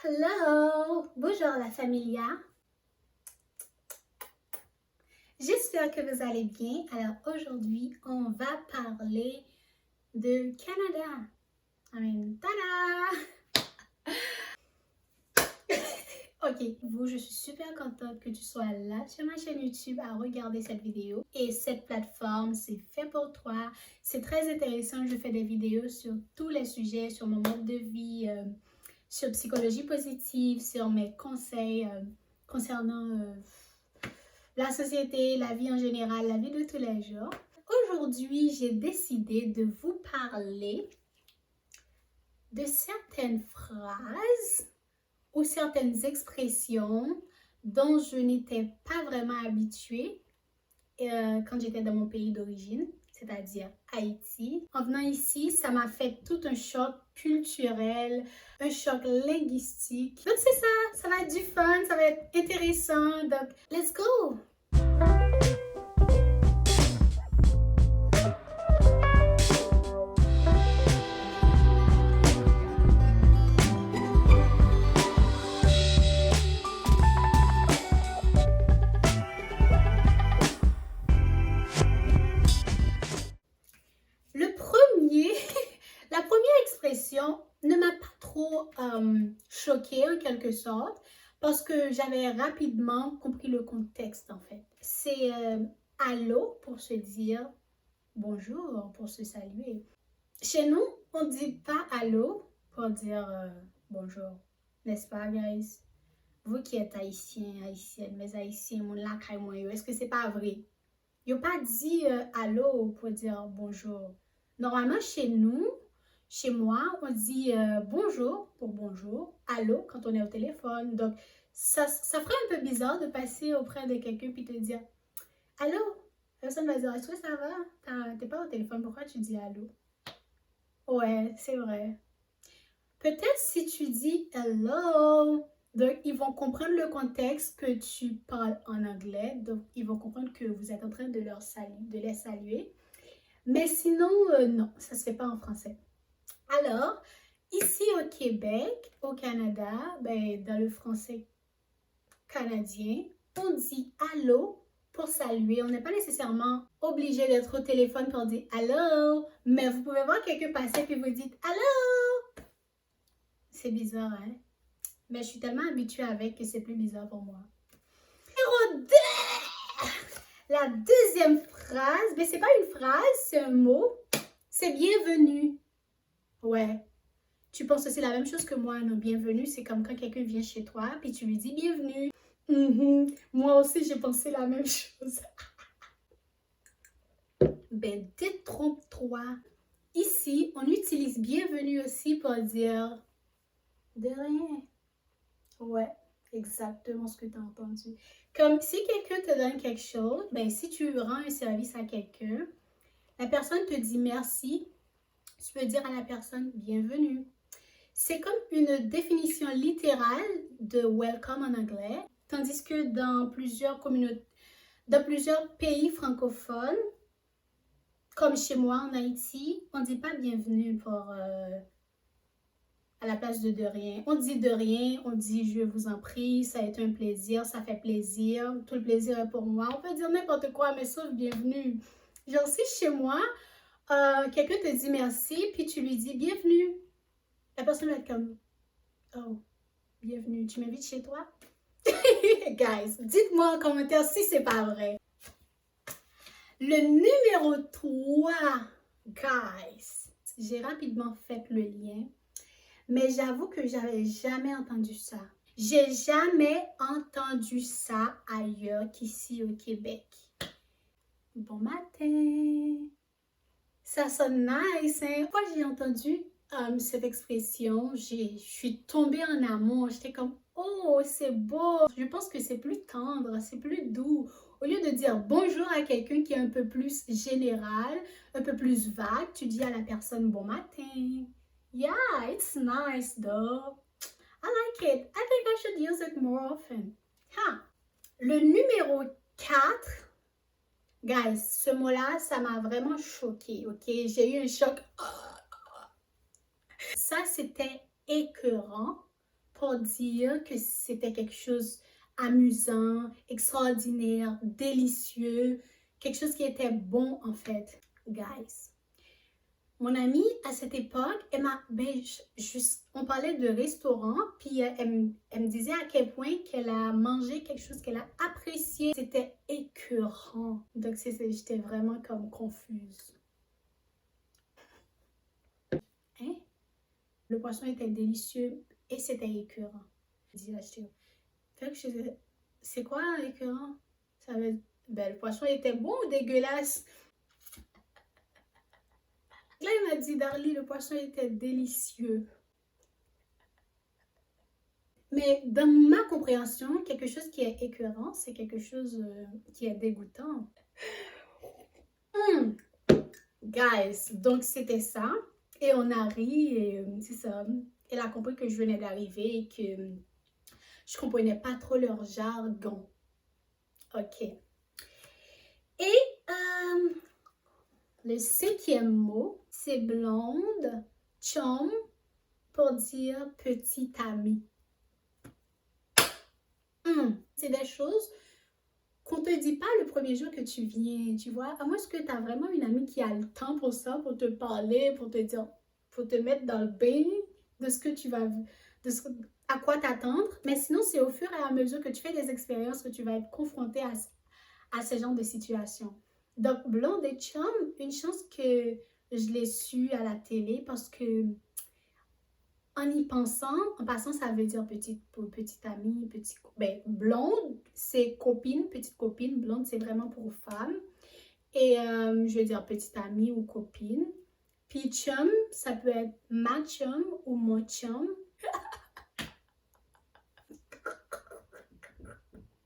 Hello! Bonjour la familia! J'espère que vous allez bien. Alors aujourd'hui, on va parler de Canada. Tada! Ok, je suis super contente que tu sois là sur ma chaîne YouTube à regarder cette vidéo. Et cette plateforme, c'est fait pour toi. C'est très intéressant. Je fais des vidéos sur tous les sujets, sur mon mode de vie, sur psychologie positive, sur mes conseils concernant la société, la vie en général, la vie de tous les jours. Aujourd'hui, j'ai décidé de vous parler de certaines phrases ou certaines expressions dont je n'étais pas vraiment habituée quand j'étais dans mon pays d'origine, c'est-à-dire Haïti. En venant ici, ça m'a fait tout un choc culturel, un choc linguistique. Donc c'est ça va être du fun, ça va être intéressant. Donc, let's go! La première expression ne m'a pas trop choquée en quelque sorte parce que j'avais rapidement compris le contexte en fait. C'est allô pour se dire bonjour, pour se saluer. Chez nous, on ne dit pas allô pour dire bonjour, n'est-ce pas guys? Vous qui êtes haïtiens, haïtiennes, mes haïtiens, mon lakay moi yo, est-ce que c'est pas vrai? Yo pas dit allô pour dire bonjour. Normalement, chez moi, on dit bonjour pour bonjour, allô quand on est au téléphone. Donc, ça ferait un peu bizarre de passer auprès de quelqu'un puis te dire allô. La personne va dire est-ce que ça va? T'es pas au téléphone, pourquoi tu dis allô? Ouais, c'est vrai. Peut-être si tu dis hello, donc ils vont comprendre le contexte que tu parles en anglais. Donc, ils vont comprendre que vous êtes en train de les saluer. Mais sinon, non, ça se fait pas en français. Alors, ici au Québec, au Canada, dans le français canadien, on dit allô pour saluer. On n'est pas nécessairement obligé d'être au téléphone pour dire allô, mais vous pouvez voir quelqu'un passer puis vous dites allô. C'est bizarre, hein? Mais je suis tellement habituée avec que c'est plus bizarre pour moi. Numéro 2! La deuxième phrase, mais c'est pas une phrase, c'est un mot. C'est bienvenue. Ouais. Tu penses que c'est la même chose que moi, non? Bienvenue, c'est comme quand quelqu'un vient chez toi, puis tu lui dis bienvenue. Moi aussi, j'ai pensé la même chose. Détrompe-toi. Ici, on utilise bienvenue aussi pour dire de rien. Ouais, exactement ce que tu as entendu. Comme si quelqu'un te donne quelque chose, si tu rends un service à quelqu'un, la personne te dit merci, tu peux dire à la personne bienvenue. C'est comme une définition littérale de welcome en anglais, tandis que dans plusieurs pays francophones, comme chez moi en Haïti, on ne dit pas bienvenue à la place de rien. On dit de rien, on dit je vous en prie, ça a été un plaisir, ça fait plaisir, tout le plaisir est pour moi. On peut dire n'importe quoi, mais sauf bienvenue. Genre si chez moi, quelqu'un te dit merci, puis tu lui dis bienvenue. La personne va être comme oh, bienvenue, tu m'invites chez toi? Guys, dites-moi en commentaire si c'est pas vrai. Le numéro 3, guys, j'ai rapidement fait le lien, mais j'avoue que j'avais jamais entendu ça. J'ai jamais entendu ça ailleurs qu'ici au Québec. Bon matin. Ça sonne nice, hein? Quand j'ai entendu cette expression, je suis tombée en amour. J'étais comme, oh, c'est beau. Je pense que c'est plus tendre, c'est plus doux. Au lieu de dire bonjour à quelqu'un qui est un peu plus général, un peu plus vague, tu dis à la personne bon matin. Yeah, it's nice though. I like it. I think I should use it more often. Le numéro 4. Guys, ce mot-là, ça m'a vraiment choquée, ok? J'ai eu un choc. Ça, c'était écœurant pour dire que c'était quelque chose amusant, extraordinaire, délicieux, quelque chose qui était bon en fait, guys. Mon amie, à cette époque, elle m'a, on parlait de restaurant, puis elle me disait à quel point qu'elle a mangé quelque chose qu'elle a apprécié. C'était écœurant. Donc, j'étais vraiment comme confuse. Hein? Le poisson était délicieux et c'était écœurant. J'ai dit, fait que je disais, c'est quoi écœurant? Ça veut, le poisson était bon ou dégueulasse? Là, il m'a dit, Darlie, le poisson était délicieux. Mais dans ma compréhension, quelque chose qui est écœurant, c'est quelque chose qui est dégoûtant. Guys, donc c'était ça. Et on a ri et c'est ça. Elle a compris que je venais d'arriver et que je comprenais pas trop leur jargon. Ok. Et le 5e mot, c'est blonde, chum, pour dire petite amie. C'est des choses qu'on te dit pas le premier jour que tu viens, tu vois. À moins que tu as vraiment une amie qui a le temps pour ça, pour te parler, pour te dire, pour te mettre dans le bain de ce que tu vas, à quoi t'attendre. Mais sinon, c'est au fur et à mesure que tu fais des expériences que tu vas être confronté à ce genre de situation. Donc, blonde et chum, une chance que je l'ai su à la télé parce que en y pensant, en passant, ça veut dire petite amie, blonde, c'est copine, petite copine, blonde, c'est vraiment pour femme. Et je veux dire petite amie ou copine. Puis chum, ça peut être ma chum ou mon chum.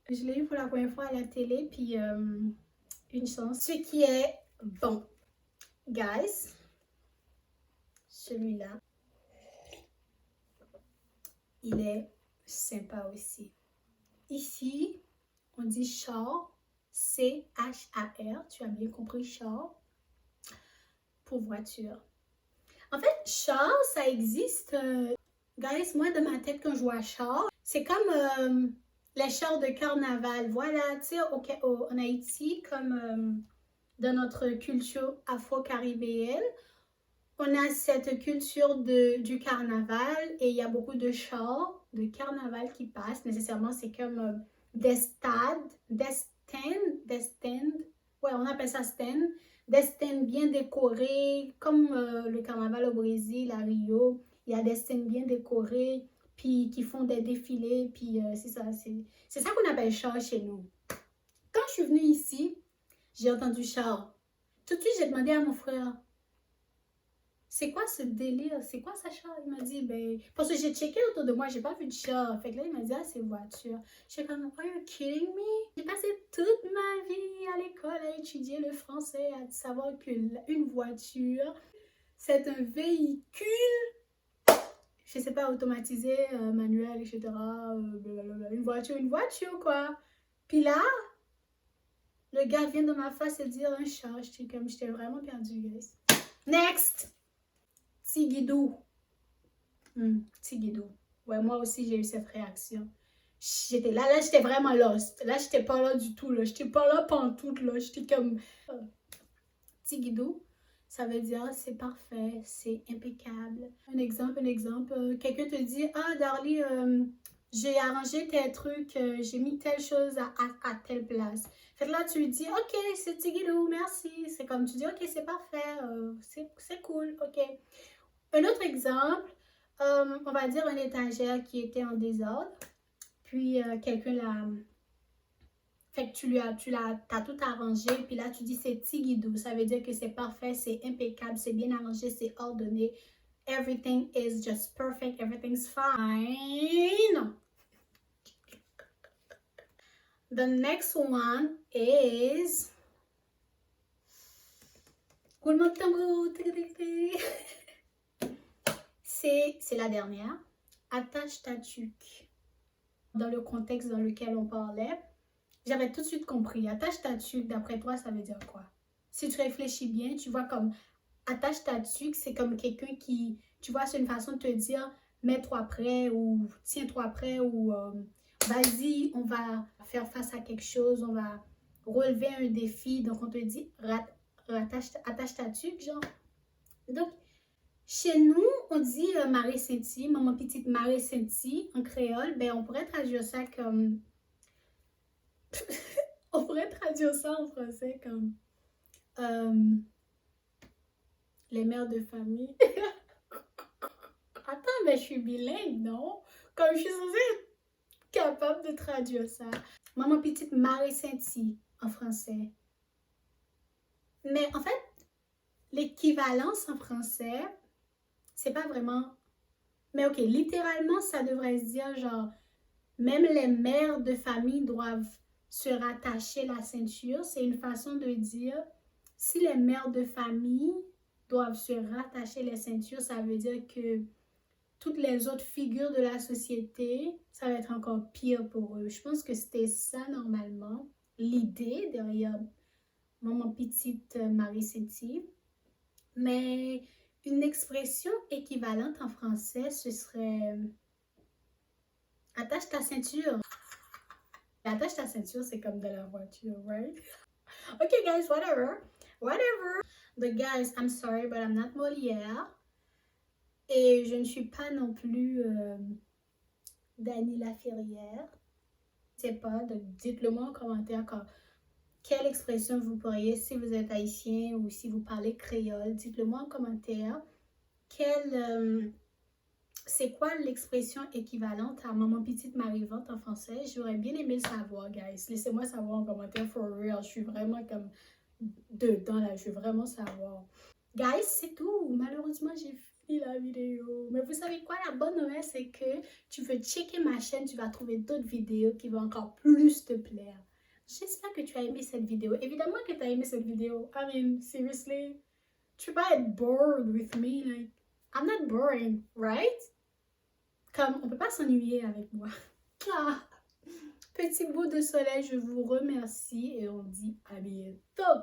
Je l'ai eu pour la première fois à la télé, puis une chance. Ce qui est bon. Guys, celui-là, il est sympa aussi. Ici, on dit char, C-H-A-R, tu as bien compris, char, pour voiture. En fait, char, ça existe. Guys, moi, de ma tête, quand je vois char, c'est comme les chars de carnaval. Voilà, tu sais, en Haïti, comme dans notre culture afro-caribéenne, on a cette culture du carnaval et il y a beaucoup de chars de carnaval qui passent. Nécessairement, c'est comme des stades, des stands, ouais, on appelle ça stand, des stands bien décorés, comme le carnaval au Brésil, à Rio, il y a des stands bien décorés, puis qui font des défilés, puis c'est ça qu'on appelle char chez nous. Quand je suis venue ici, j'ai entendu char. Tout de suite, j'ai demandé à mon frère, c'est quoi ce délire? C'est quoi ça, char? Il m'a dit, parce que j'ai checké autour de moi, j'ai pas vu de char. Fait que là, il m'a dit, ah, c'est voiture. J'étais comme, are you kidding me? J'ai passé toute ma vie à l'école à étudier le français, à savoir qu'une voiture, c'est un véhicule, je sais pas, automatisé, manuel, etc. Une voiture, quoi. Puis là, le gars vient de ma face et dire un char. J'étais vraiment perdue, guys. Next! Tigidou. Tigidou. Ouais, moi aussi, j'ai eu cette réaction. J'étais là, j'étais vraiment lost. Là, j'étais pas là du tout, là. J'étais pas là pantoute, là. J'étais comme... Tigidou, ça veut dire c'est parfait, c'est impeccable. Un exemple. Quelqu'un te dit, ah, Darlie, j'ai arrangé tel truc, j'ai mis telle chose à telle place. Fait que là, tu lui dis, ok, c'est Tigidou, merci. C'est comme, tu dis, ok, c'est parfait, c'est cool, ok. Un autre exemple, on va dire une étagère qui était en désordre, puis quelqu'un l'a... Fait que t'as tout arrangé, puis là tu dis c'est tigidou, ça veut dire que c'est parfait, c'est impeccable, c'est bien arrangé, c'est ordonné. Everything is just perfect, everything's fine. The next one is... C'est la dernière. Attache ta tuque. Dans le contexte dans lequel on parlait, j'avais tout de suite compris. Attache ta tuque, d'après toi, ça veut dire quoi? Si tu réfléchis bien, tu vois comme attache ta tuque, c'est comme quelqu'un qui, tu vois, c'est une façon de te dire mets-toi prêt ou tiens-toi prêt ou vas-y, on va faire face à quelque chose, on va relever un défi. Donc, on te dit attache ta tuque, genre. Donc, chez nous, on dit Marie Sainti, maman petite Marie Sainti en créole. Ben, on pourrait traduire ça comme. On pourrait traduire ça en français comme les mères de famille. Attends, mais je suis bilingue, non? Comme je suis censée être capable de traduire ça. Maman petite Marie Sainti en français. Mais en fait, l'équivalence en français, c'est pas vraiment. Mais ok, littéralement, ça devrait se dire genre, même les mères de famille doivent se rattacher la ceinture. C'est une façon de dire, si les mères de famille doivent se rattacher les ceintures, ça veut dire que toutes les autres figures de la société, ça va être encore pire pour eux. Je pense que c'était ça normalement, l'idée derrière Maman petite Marie Sainti. Mais une expression équivalente en français, ce serait attache ta ceinture. Attache ta ceinture, c'est comme de la voiture, right? Okay, guys, whatever. Whatever. But guys, I'm sorry, but I'm not Molière. Et je ne suis pas non plus Dany Laferrière. Je ne sais pas, donc dites-le moi en commentaire quelle expression vous pourriez, si vous êtes haïtien ou si vous parlez créole, dites-le moi en commentaire. C'est quoi l'expression équivalente à maman petite Marie-Vente en français? J'aurais bien aimé le savoir, guys. Laissez-moi savoir en commentaire, for real. Je suis vraiment comme dedans là, je veux vraiment savoir. Guys, c'est tout. Malheureusement, j'ai fini la vidéo. Mais vous savez quoi? La bonne nouvelle, c'est que tu veux checker ma chaîne, tu vas trouver d'autres vidéos qui vont encore plus te plaire. J'espère que tu as aimé cette vidéo. Évidemment que tu as aimé cette vidéo. I mean, seriously, tu vas être bored with me. Like, I'm not boring, right? Comme, on peut pas s'ennuyer avec moi. Ah, petit bout de soleil, je vous remercie et on dit à bientôt.